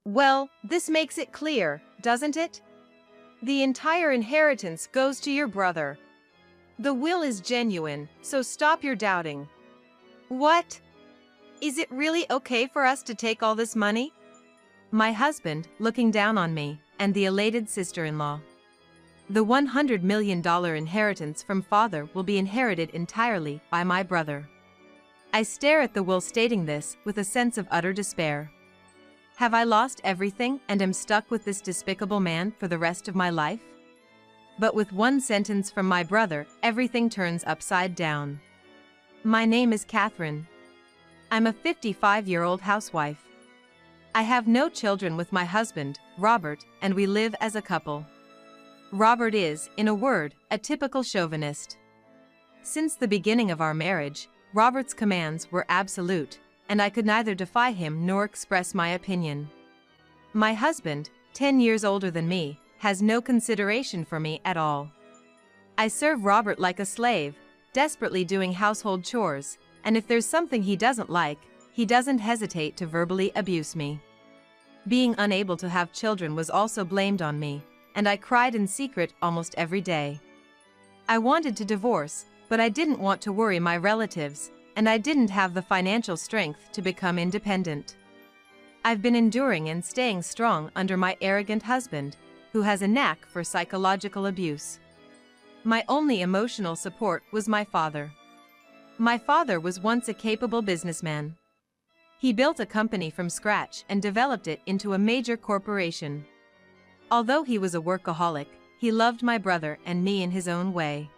Well, this makes it clear, doesn't it? The entire inheritance goes to your brother. The will is genuine, so stop your doubting. What? Is it really okay for us to take all this money? My husband, looking down on me, and the elated sister-in-law. The $100 million inheritance from father will be inherited entirely by my brother. I stare at the will stating this with a sense of utter despair. Have I lost everything and am stuck with this despicable man for the rest of my life? But with one sentence from my brother, everything turns upside down. My name is Catherine. I'm a 55-year-old housewife. I have no children with my husband, Robert, and we live as a couple. Robert is, in a word, a typical chauvinist. Since the beginning of our marriage, Robert's commands were absolute, and I could neither defy him nor express my opinion. My husband, 10 years older than me, has no consideration for me at all. I serve Robert like a slave, desperately doing household chores, and if there's something he doesn't like, he doesn't hesitate to verbally abuse me. Being unable to have children was also blamed on me, and I cried in secret almost every day. I wanted to divorce, but I didn't want to worry my relatives, and I didn't have the financial strength to become independent. I've been enduring and staying strong under my arrogant husband, who has a knack for psychological abuse. My only emotional support was my father. My father was once a capable businessman. He built a company from scratch and developed it into a major corporation. Although he was a workaholic, he loved my brother and me in his own way.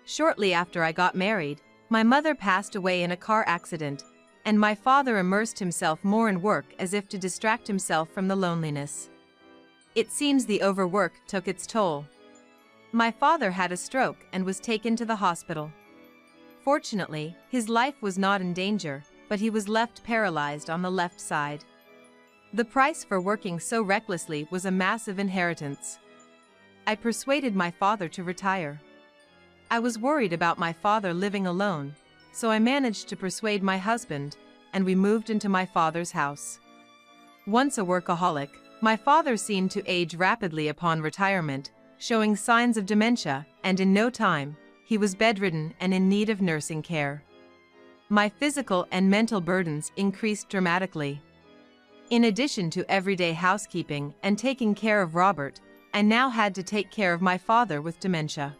Shortly after I got married, my mother passed away in a car accident, and my father immersed himself more in work as if to distract himself from the loneliness. It seems the overwork took its toll. My father had a stroke and was taken to the hospital. Fortunately, his life was not in danger, but he was left paralyzed on the left side. The price for working so recklessly was a massive inheritance. I persuaded my father to retire. I was worried about my father living alone, so I managed to persuade my husband, and we moved into my father's house. Once a workaholic, my father seemed to age rapidly upon retirement, showing signs of dementia, and in no time, he was bedridden and in need of nursing care. My physical and mental burdens increased dramatically. In addition to everyday housekeeping and taking care of Robert, I now had to take care of my father with dementia.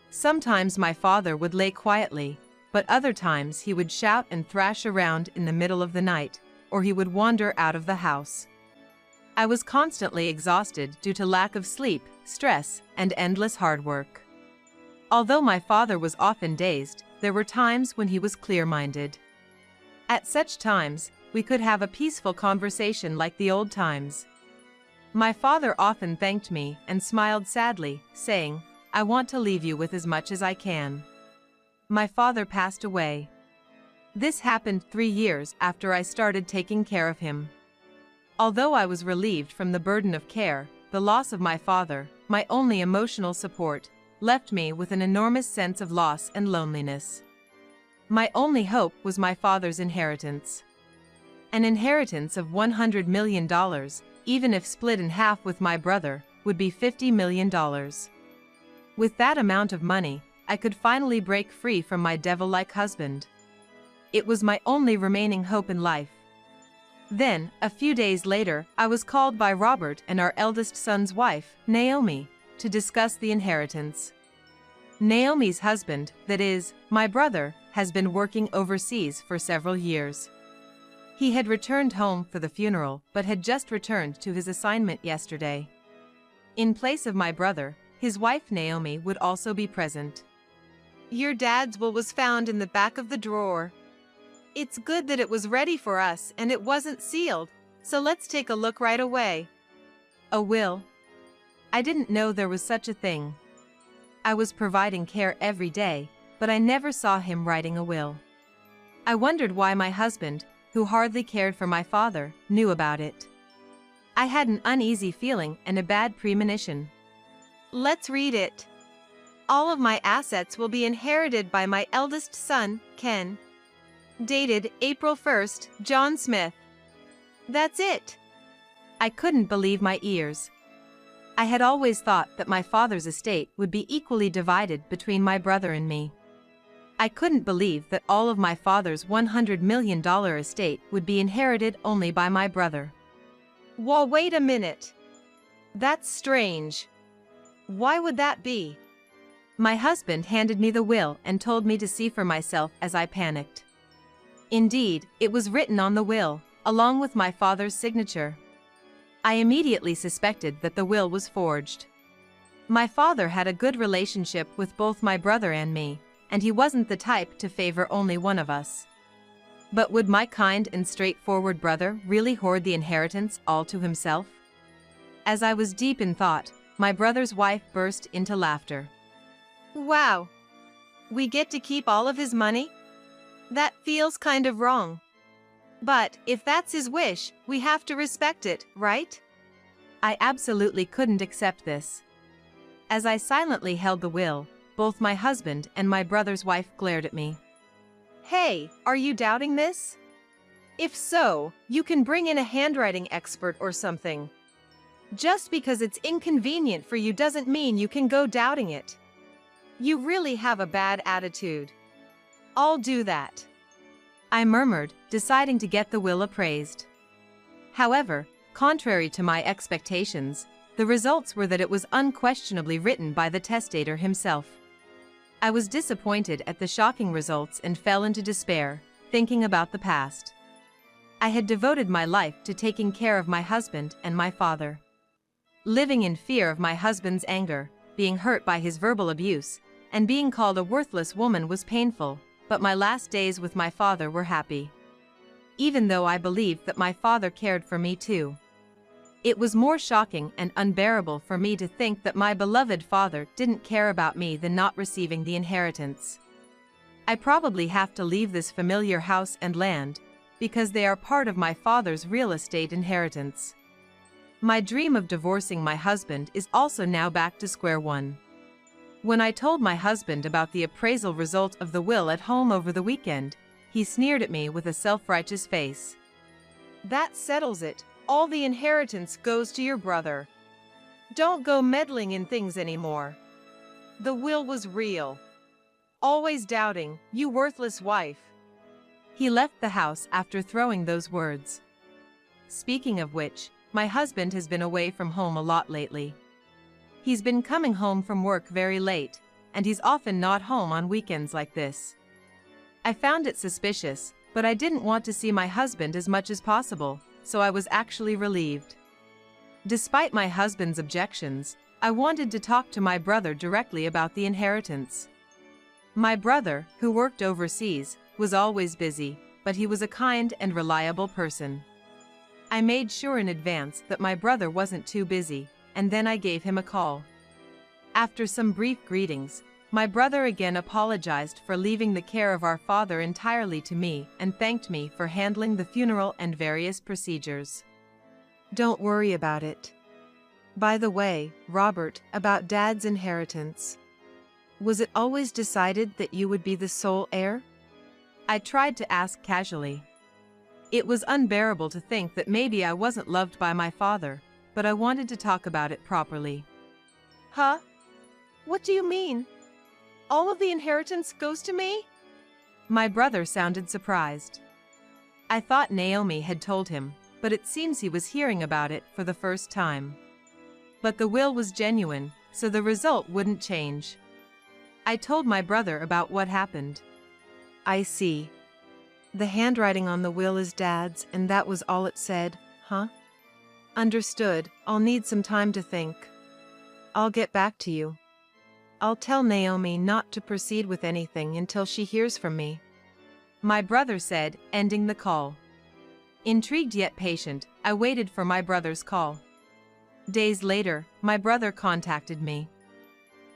Sometimes my father would lay quietly, but other times he would shout and thrash around in the middle of the night, or he would wander out of the house. I was constantly exhausted due to lack of sleep, stress, and endless hard work. Although my father was often dazed, there were times when he was clear-minded. At such times, we could have a peaceful conversation like the old times. My father often thanked me and smiled sadly, saying, "I want to leave you with as much as I can." My father passed away. This happened 3 years after I started taking care of him. Although I was relieved from the burden of care, the loss of my father, my only emotional support, left me with an enormous sense of loss and loneliness. My only hope was my father's inheritance. An inheritance of $100 million, even if split in half with my brother, would be $50 million. With that amount of money, I could finally break free from my devil-like husband. It was my only remaining hope in life. Then, a few days later, I was called by Robert and our eldest son's wife, Naomi, to discuss the inheritance. Naomi's husband, that is, my brother, has been working overseas for several years. He had returned home for the funeral, but had just returned to his assignment yesterday. In place of my brother, his wife Naomi would also be present. "Your dad's will was found in the back of the drawer. It's good that it was ready for us and it wasn't sealed, so let's take a look right away." A will? I didn't know there was such a thing. I was providing care every day, but I never saw him writing a will. I wondered why my husband, who hardly cared for my father, knew about it. I had an uneasy feeling and a bad premonition. "Let's read it. All of my assets will be inherited by my eldest son, Ken. Dated April 1st, John Smith." That's it. I couldn't believe my ears. I had always thought that my father's estate would be equally divided between my brother and me. I couldn't believe that all of my father's $100 million estate would be inherited only by my brother. Whoa, wait a minute. That's strange. Why would that be? My husband handed me the will and told me to see for myself as I panicked. Indeed, it was written on the will, along with my father's signature. I immediately suspected that the will was forged. My father had a good relationship with both my brother and me, and he wasn't the type to favor only one of us. But would my kind and straightforward brother really hoard the inheritance all to himself? As I was deep in thought, my brother's wife burst into laughter. Wow! We get to keep all of his money? That feels kind of wrong. But if that's his wish, we have to respect it, right? I absolutely couldn't accept this. As I silently held the will, both my husband and my brother's wife glared at me. Hey, are you doubting this? If so, you can bring in a handwriting expert or something. Just because it's inconvenient for you doesn't mean you can go doubting it. You really have a bad attitude. I'll do that, I murmured, deciding to get the will appraised. However, contrary to my expectations, the results were that it was unquestionably written by the testator himself. I was disappointed at the shocking results and fell into despair, thinking about the past. I had devoted my life to taking care of my husband and my father. Living in fear of my husband's anger, being hurt by his verbal abuse, and being called a worthless woman was painful, but my last days with my father were happy. Even though I believed that my father cared for me too. It was more shocking and unbearable for me to think that my beloved father didn't care about me than not receiving the inheritance. I probably have to leave this familiar house and land, because they are part of my father's real estate inheritance. My dream of divorcing my husband is also now back to square one. When I told my husband about the appraisal result of the will at home over the weekend, he sneered at me with a self-righteous face. That settles it. All the inheritance goes to your brother. Don't go meddling in things anymore. The will was real. Always doubting, you worthless wife. He left the house after throwing those words. Speaking of which, my husband has been away from home a lot lately. He's been coming home from work very late, and he's often not home on weekends like this. I found it suspicious, but I didn't want to see my husband as much as possible, so I was actually relieved. Despite my husband's objections, I wanted to talk to my brother directly about the inheritance. My brother, who worked overseas, was always busy, but he was a kind and reliable person. I made sure in advance that my brother wasn't too busy, and then I gave him a call. After some brief greetings, my brother again apologized for leaving the care of our father entirely to me and thanked me for handling the funeral and various procedures. Don't worry about it. By the way, Robert, about Dad's inheritance. Was it always decided that you would be the sole heir? I tried to ask casually. It was unbearable to think that maybe I wasn't loved by my father, but I wanted to talk about it properly. Huh? What do you mean? All of the inheritance goes to me? My brother sounded surprised. I thought Naomi had told him, but it seems he was hearing about it for the first time. But the will was genuine, so the result wouldn't change. I told my brother about what happened. I see. The handwriting on the will is Dad's, and that was all it said, huh? Understood. I'll need some time to think. I'll get back to you. I'll tell Naomi not to proceed with anything until she hears from me, my brother said, ending the call. Intrigued yet patient, I waited for my brother's call. Days later, my brother contacted me.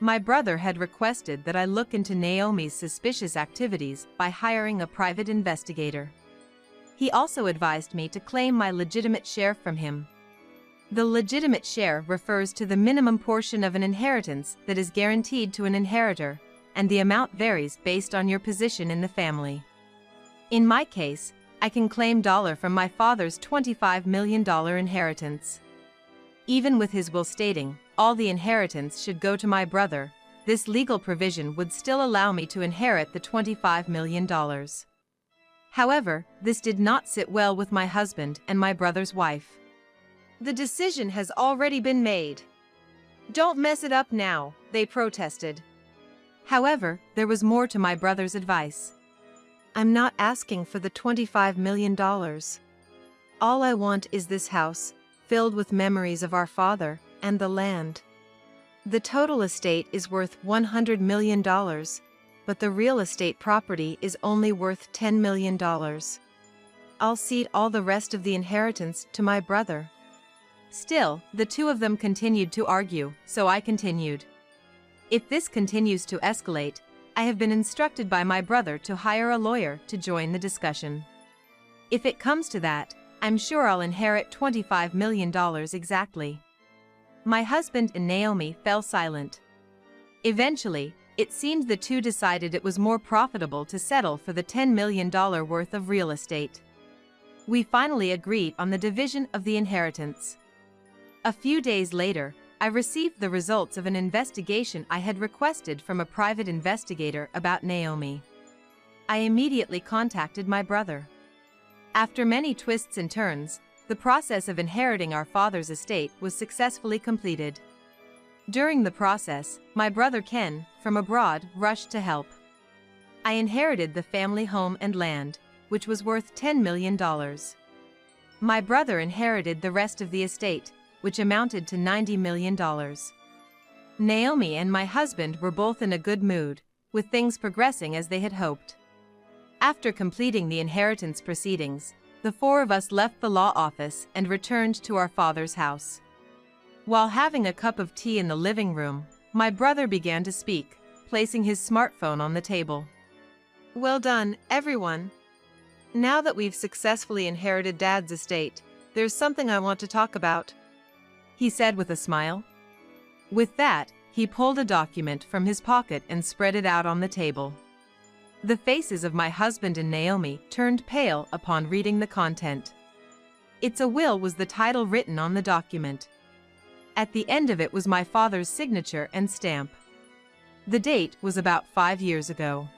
My brother had requested that I look into Naomi's suspicious activities by hiring a private investigator. He also advised me to claim my legitimate share from him. The legitimate share refers to the minimum portion of an inheritance that is guaranteed to an inheritor, and the amount varies based on your position in the family. In my case, I can claim $1 from my father's $25 million inheritance. Even with his will stating, all the inheritance should go to my brother, this legal provision would still allow me to inherit the $25 million. However, this did not sit well with my husband and my brother's wife. The decision has already been made. Don't mess it up now, they protested. However, there was more to my brother's advice. I'm not asking for the $25 million. All I want is this house, filled with memories of our father, and the land. The total estate is worth $100 million, but the real estate property is only worth $10 million. I'll cede all the rest of the inheritance to my brother. Still, the two of them continued to argue, so I continued. If this continues to escalate, I have been instructed by my brother to hire a lawyer to join the discussion. If it comes to that, I'm sure I'll inherit $25 million exactly. My husband and Naomi fell silent. Eventually, it seemed the two decided it was more profitable to settle for the $10 million worth of real estate. We finally agreed on the division of the inheritance. A few days later, I received the results of an investigation I had requested from a private investigator about Naomi. I immediately contacted my brother. After many twists and turns, the process of inheriting our father's estate was successfully completed. During the process, my brother Ken, from abroad, rushed to help. I inherited the family home and land, which was worth $10 million. My brother inherited the rest of the estate, which amounted to $90 million. Naomi and my husband were both in a good mood, with things progressing as they had hoped. After completing the inheritance proceedings, the four of us left the law office and returned to our father's house. While having a cup of tea in the living room, my brother began to speak, placing his smartphone on the table. Well done, everyone. Now that we've successfully inherited Dad's estate, there's something I want to talk about, he said with a smile. With that, he pulled a document from his pocket and spread it out on the table. The faces of my husband and Naomi turned pale upon reading the content. "It's a will" was the title written on the document. At the end of it was my father's signature and stamp. The date was about 5 years ago.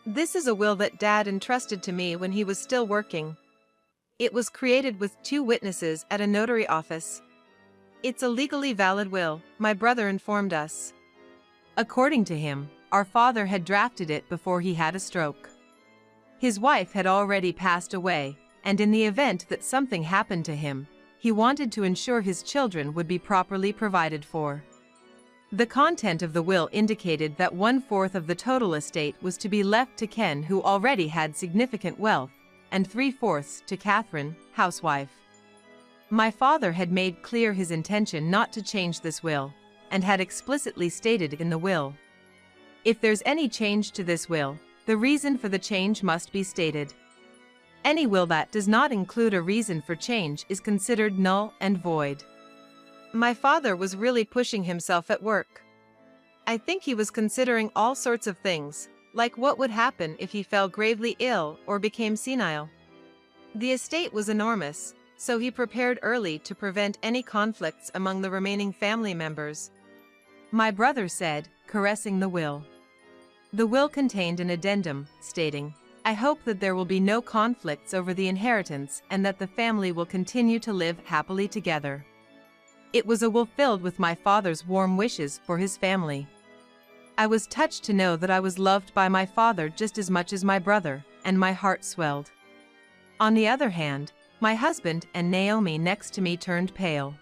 This is a will that Dad entrusted to me when he was still working. It was created with 2 witnesses at a notary office. It's a legally valid will, my brother informed us. According to him, our father had drafted it before he had a stroke. His wife had already passed away, and in the event that something happened to him, he wanted to ensure his children would be properly provided for. The content of the will indicated that 1/4 of the total estate was to be left to Ken, who already had significant wealth, and 3/4 to Catherine, housewife. My father had made clear his intention not to change this will, and had explicitly stated in the will, if there's any change to this will, the reason for the change must be stated. Any will that does not include a reason for change is considered null and void. My father was really pushing himself at work. I think he was considering all sorts of things, like what would happen if he fell gravely ill or became senile. The estate was enormous, so he prepared early to prevent any conflicts among the remaining family members. My brother said, caressing the will. The will contained an addendum, stating, "I hope that there will be no conflicts over the inheritance and that the family will continue to live happily together." It was a will filled with my father's warm wishes for his family. I was touched to know that I was loved by my father just as much as my brother, and my heart swelled. On the other hand, my husband and Naomi next to me turned pale.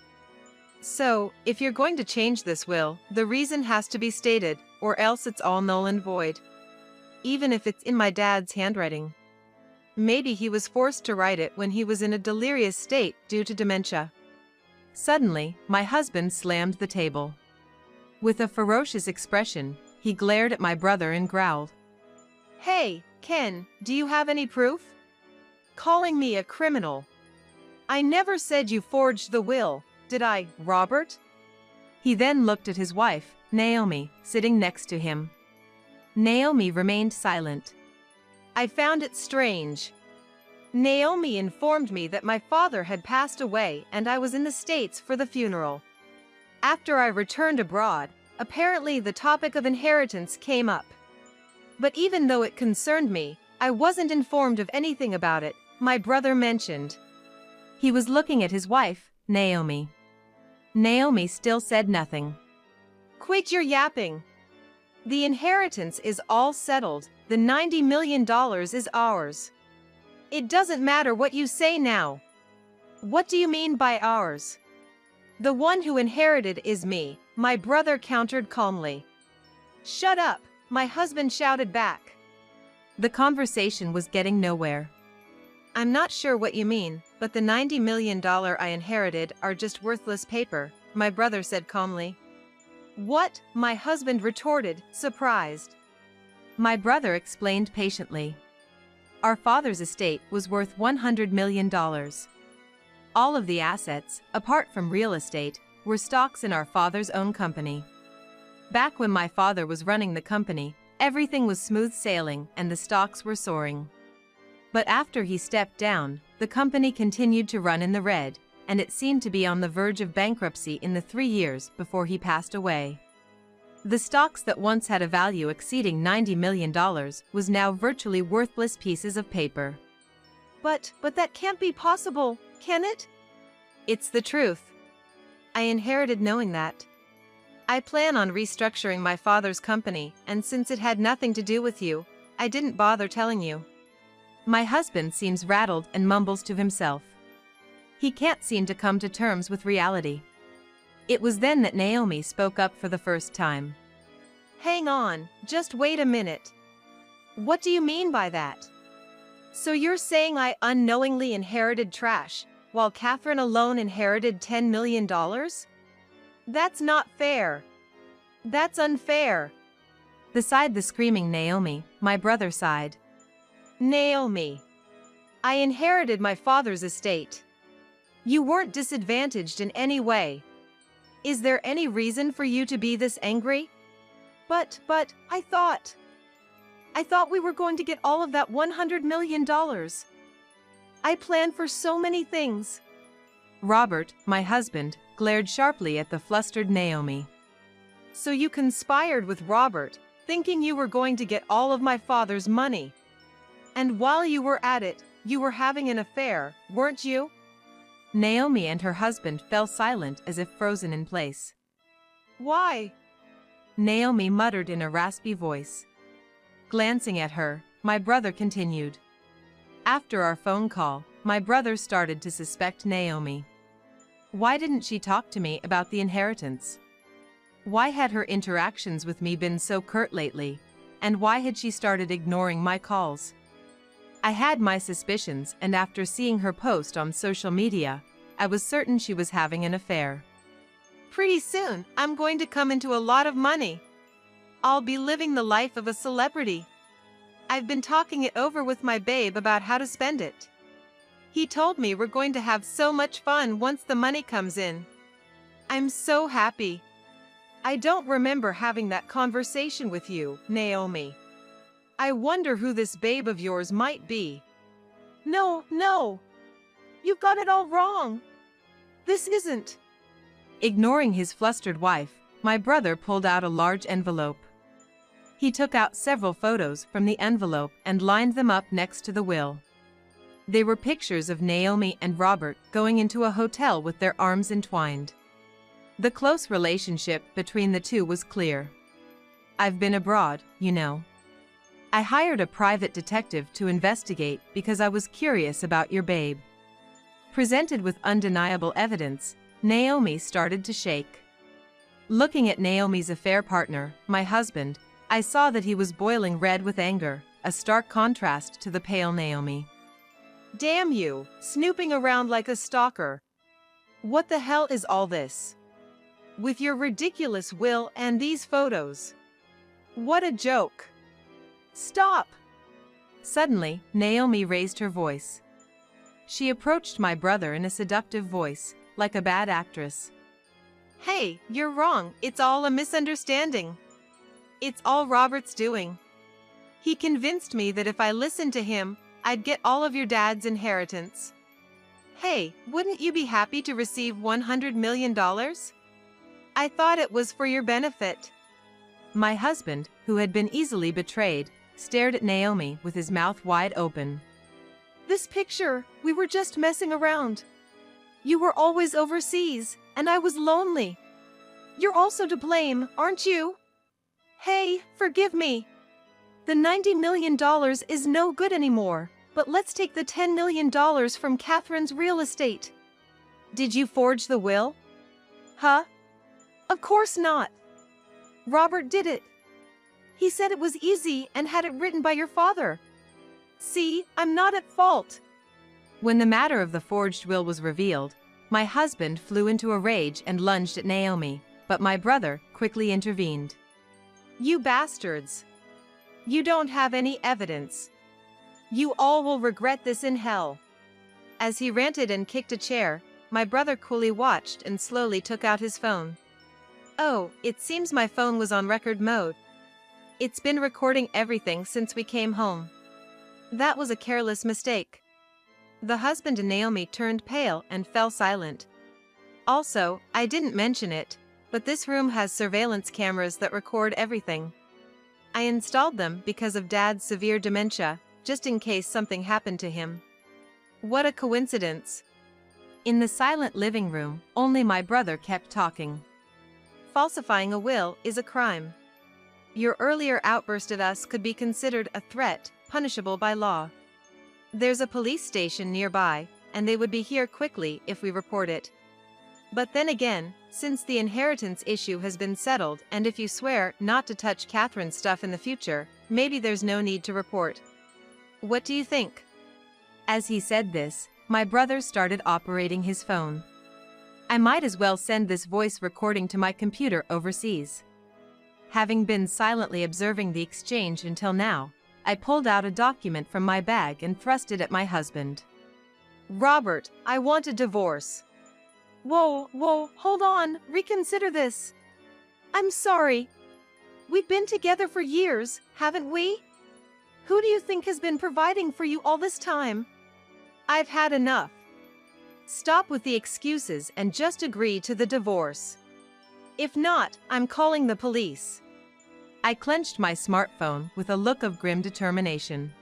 "So, if you're going to change this will, the reason has to be stated, or else it's all null and void. Even if it's in my dad's handwriting. Maybe he was forced to write it when he was in a delirious state due to dementia." Suddenly, my husband slammed the table. With a ferocious expression, he glared at my brother and growled, "Hey, Ken, do you have any proof? Calling me a criminal. I never said you forged the will, did I, Robert?" He then looked at his wife, Naomi, sitting next to him. Naomi remained silent. I found it strange. Naomi informed me that my father had passed away and I was in the States for the funeral. After I returned abroad, apparently the topic of inheritance came up. But even though it concerned me, I wasn't informed of anything about it, my brother mentioned. He was looking at his wife, Naomi. Naomi still said nothing. Quit your yapping. The inheritance is all settled, the $90 million is ours. It doesn't matter what you say now. What do you mean by ours? The one who inherited is me, my brother countered calmly. Shut up, my husband shouted back. The conversation was getting nowhere. I'm not sure what you mean, but the $90 million I inherited are just worthless paper, my brother said calmly. What? My husband retorted, surprised. My brother explained patiently. Our father's estate was worth $100 million. All of the assets, apart from real estate, were stocks in our father's own company. Back when my father was running the company, everything was smooth sailing and the stocks were soaring. But after he stepped down, the company continued to run in the red, and it seemed to be on the verge of bankruptcy in the 3 years before he passed away. The stocks that once had a value exceeding $90 million was now virtually worthless pieces of paper. But that can't be possible, can it? It's the truth. I inherited knowing that. I plan on restructuring my father's company, and since it had nothing to do with you, I didn't bother telling you. My husband seems rattled and mumbles to himself. He can't seem to come to terms with reality. It was then that Naomi spoke up for the first time. Hang on, just wait a minute. What do you mean by that? So you're saying I unknowingly inherited trash, while Catherine alone inherited $10 million? That's not fair. That's unfair. Beside the screaming Naomi, my brother sighed. Naomi, I inherited my father's estate. You weren't disadvantaged in any way. Is there any reason for you to be this angry? But, I thought we were going to get all of that $100 million. I planned for so many things. Robert, my husband, glared sharply at the flustered Naomi. So you conspired with Robert, thinking you were going to get all of my father's money. And while you were at it, you were having an affair, weren't you? Naomi and her husband fell silent as if frozen in place. Why? Naomi muttered in a raspy voice. Glancing at her, my brother continued. After our phone call, my brother started to suspect Naomi. Why didn't she talk to me about the inheritance? Why had her interactions with me been so curt lately, and why had she started ignoring my calls? I had my suspicions, and after seeing her post on social media, I was certain she was having an affair. Pretty soon, I'm going to come into a lot of money. I'll be living the life of a celebrity. I've been talking it over with my babe about how to spend it. He told me we're going to have so much fun once the money comes in. I'm so happy. I don't remember having that conversation with you, Naomi. I wonder who this babe of yours might be. No. You've got it all wrong. This isn't. Ignoring his flustered wife, my brother pulled out a large envelope. He took out several photos from the envelope and lined them up next to the will. They were pictures of Naomi and Robert going into a hotel with their arms entwined. The close relationship between the two was clear. I've been abroad, you know. I hired a private detective to investigate because I was curious about your babe. Presented with undeniable evidence, Naomi started to shake. Looking at Naomi's affair partner, my husband, I saw that he was boiling red with anger, a stark contrast to the pale Naomi. Damn you, snooping around like a stalker. What the hell is all this? With your ridiculous will and these photos. What a joke. Stop! Suddenly, Naomi raised her voice. She approached my brother in a seductive voice, like a bad actress. Hey, you're wrong, it's all a misunderstanding. It's all Robert's doing. He convinced me that if I listened to him, I'd get all of your dad's inheritance. Hey, wouldn't you be happy to receive $100 million? I thought it was for your benefit. My husband, who had been easily betrayed, stared at Naomi with his mouth wide open. This picture, we were just messing around. You were always overseas, and I was lonely. You're also to blame, aren't you? Hey, forgive me. The $90 million is no good anymore, but let's take the $10 million from Catherine's real estate. Did you forge the will? Huh? Of course not. Robert did it. He said it was easy and had it written by your father. See, I'm not at fault. When the matter of the forged will was revealed, my husband flew into a rage and lunged at Naomi, but my brother quickly intervened. You bastards! You don't have any evidence. You all will regret this in hell. As he ranted and kicked a chair, my brother coolly watched and slowly took out his phone. Oh, it seems my phone was on record mode. It's been recording everything since we came home. That was a careless mistake. The husband and Naomi turned pale and fell silent. Also, I didn't mention it, but this room has surveillance cameras that record everything. I installed them because of Dad's severe dementia, just in case something happened to him. What a coincidence. In the silent living room, only my brother kept talking. Falsifying a will is a crime. Your earlier outburst at us could be considered a threat, punishable by law. There's a police station nearby, and they would be here quickly if we report it. But then again, since the inheritance issue has been settled and if you swear not to touch Catherine's stuff in the future, maybe there's no need to report. What do you think? As he said this, my brother started operating his phone. I might as well send this voice recording to my computer overseas. Having been silently observing the exchange until now, I pulled out a document from my bag and thrust it at my husband. Robert, I want a divorce. Whoa, hold on, reconsider this. I'm sorry. We've been together for years, haven't we? Who do you think has been providing for you all this time? I've had enough. Stop with the excuses and just agree to the divorce. If not, I'm calling the police. I clenched my smartphone with a look of grim determination.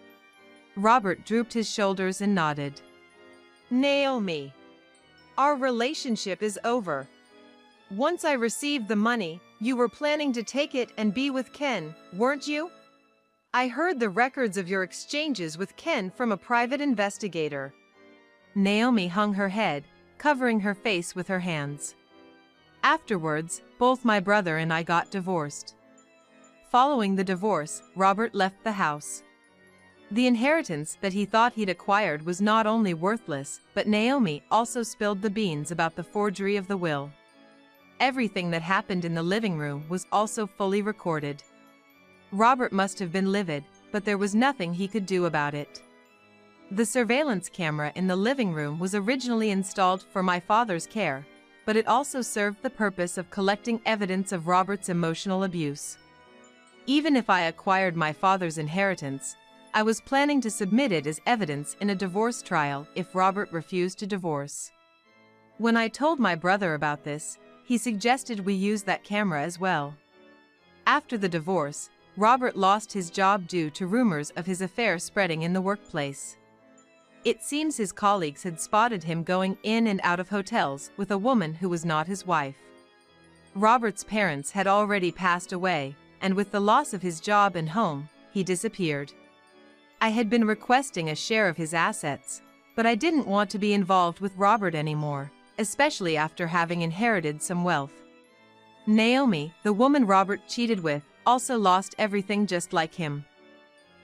Robert drooped his shoulders and nodded. Naomi, our relationship is over. Once I received the money, you were planning to take it and be with Ken, weren't you? I heard the records of your exchanges with Ken from a private investigator. Naomi hung her head, covering her face with her hands. Afterwards, both my brother and I got divorced. Following the divorce, Robert left the house. The inheritance that he thought he'd acquired was not only worthless, but Naomi also spilled the beans about the forgery of the will. Everything that happened in the living room was also fully recorded. Robert must have been livid, but there was nothing he could do about it. The surveillance camera in the living room was originally installed for my father's care, but it also served the purpose of collecting evidence of Robert's emotional abuse. Even if I acquired my father's inheritance, I was planning to submit it as evidence in a divorce trial if Robert refused to divorce. When I told my brother about this, he suggested we use that camera as well. After the divorce, Robert lost his job due to rumors of his affair spreading in the workplace. It seems his colleagues had spotted him going in and out of hotels with a woman who was not his wife. Robert's parents had already passed away, and with the loss of his job and home, he disappeared. I had been requesting a share of his assets, but I didn't want to be involved with Robert anymore, especially after having inherited some wealth. Naomi, the woman Robert cheated with, also lost everything just like him.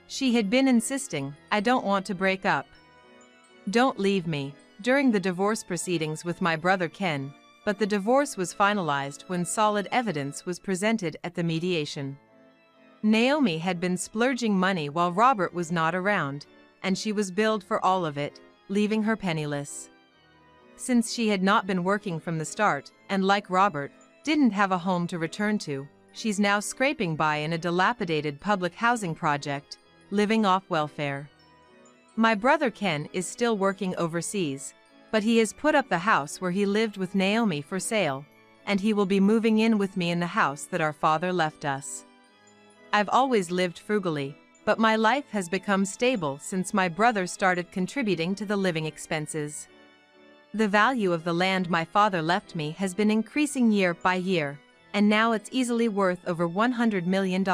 She had been insisting, "I don't want to break up. Don't leave me," during the divorce proceedings with my brother Ken, but the divorce was finalized when solid evidence was presented at the mediation. Naomi had been splurging money while Robert was not around, and she was billed for all of it, leaving her penniless. Since she had not been working from the start, and like Robert, didn't have a home to return to, she's now scraping by in a dilapidated public housing project, living off welfare. My brother Ken is still working overseas, but he has put up the house where he lived with Naomi for sale, and he will be moving in with me in the house that our father left us. I've always lived frugally, but my life has become stable since my brother started contributing to the living expenses. The value of the land my father left me has been increasing year by year, and now it's easily worth over $100 million.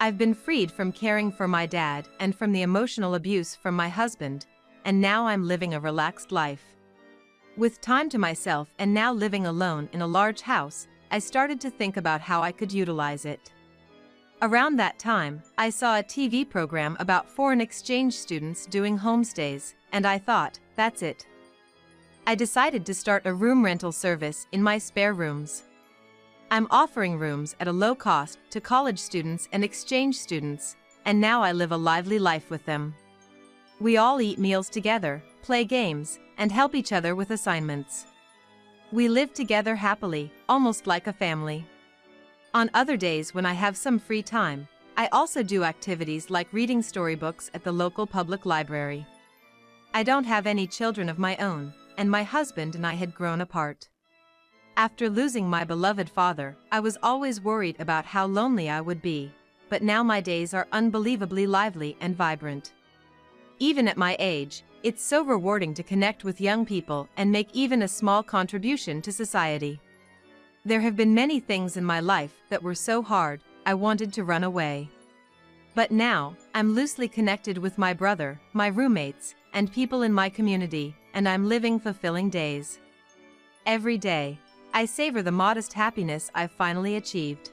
I've been freed from caring for my dad and from the emotional abuse from my husband, and now I'm living a relaxed life. With time to myself and now living alone in a large house, I started to think about how I could utilize it. Around that time, I saw a TV program about foreign exchange students doing homestays, and I thought, that's it. I decided to start a room rental service in my spare rooms. I'm offering rooms at a low cost to college students and exchange students, and now I live a lively life with them. We all eat meals together, play games, and help each other with assignments. We live together happily, almost like a family. On other days when I have some free time, I also do activities like reading storybooks at the local public library. I don't have any children of my own, and my husband and I had grown apart. After losing my beloved father, I was always worried about how lonely I would be, but now my days are unbelievably lively and vibrant. Even at my age, it's so rewarding to connect with young people and make even a small contribution to society. There have been many things in my life that were so hard, I wanted to run away. But now, I'm loosely connected with my brother, my roommates, and people in my community, and I'm living fulfilling days. Every day, I savor the modest happiness I've finally achieved.